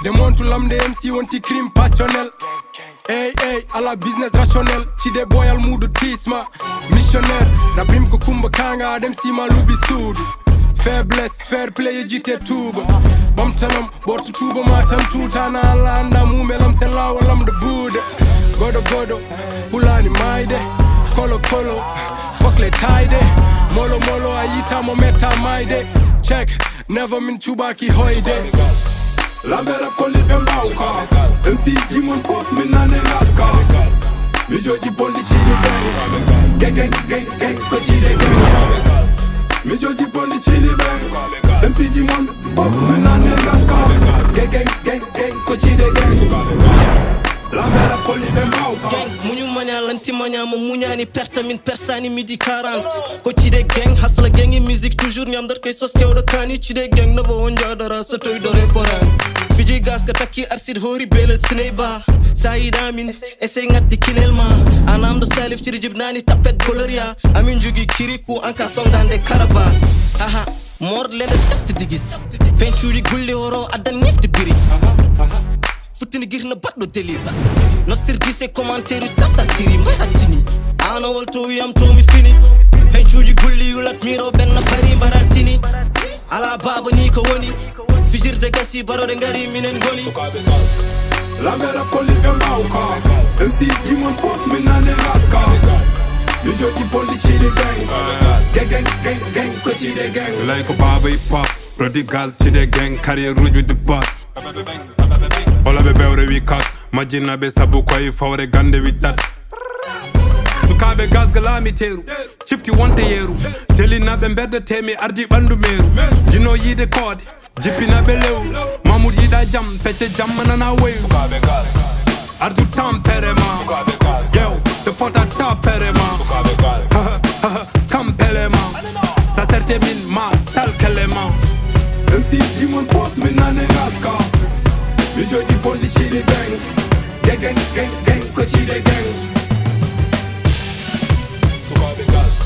Démonte l'âme des MC, on t'y crime passionnel. Hey, hey, à la business rationnel. Ci des boy al mood tisma. Missionnaire, la prime ko kumba kanga, dem si ma lubi soud. Faiblesse, fair play, jite tuba. Bam tanam, bortu tuba matan tutana alanda mumelam sela walam de bude. Godo godo, hulani maide. Kolo kolo, fuck le Thide. Molo molo ayita mo meta maide. Check, never min chubaki hoide. La mera koli bembauka MC Jimon Pop minane ngaska Mi joji bondi chidi bang Gang gang gang gang ko chide gang Mi joji bondi chidi bang MC Jimon Pop minane ngaska Gang gang gang gang ko chide gang La mera koli bembauka Gang munyu manya lanti manya mo munyani perta min persani midi 40 Ko chide gang hasla gang in musique toujours nyam dar kay sos kewdo kani chide gang na bo onja dara sa toy dore poran Fiji gas ka taki arsid hori bele sneba Saïd amin ese ngati kinelma Anam do salif ci jibnani tapet goloria Amin jugi kiriku anka songande karaba Haha mord lende sat digis Penturi gulle horo adan nifti biri Futini girna baddo deliba No sirdi se commentaire sasa tiri maratini Ano wolto yam to mi fini Penturi gulli yulat miro benna bari baratini Ala baba ni ko woni Fijirde gasi barode ngari minen goni La mera koli bembauka MC Jimon Pop minane ngaska Mi joji bondi chidi gang Gang gang gang gang ko chide gang Like a baba hip hop Prodigas chide gang Carry a rouge with the pot Ola be bewre we cut Majina be sabu kwa ifawre gande with that Sukabe gas galami teru Chifti wante yeru Deli na bemberde temi ardi bandu meru Jino yide kode Jipi na beleu Mamoud yida jam Peche jam manana weyu Sukabe gas Ardu tam perema Yo, the pot a top perema Sukabe gas Kam pelema Sa certe min ma tal kelema MC Jimon Pop minane ngaska Mi joji bondi chidi gang Gang gang gang gang ko chide gang Sukabe gas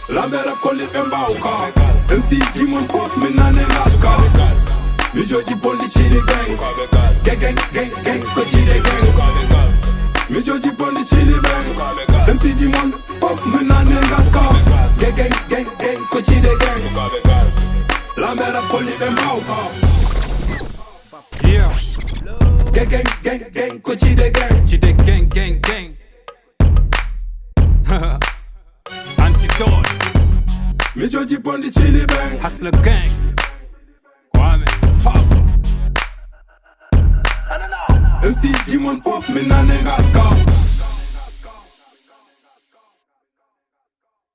La mera koli bembauka MC Jimon Pop minane ngaska Mi joji bondi chidi gang Gang gang gang gang ko chide gang Mi joji bondi chidi gang MC Jimon Pop minane ngaska Gang gang gang gang ko chide gang La mera koli bembauka Yeah Gang gang gang gang ko chide gang Chide gang gang gang Antidote Mi joji bondi chidi bang Hustler gang Kwame Papa MC Jimon Pop minane ngaska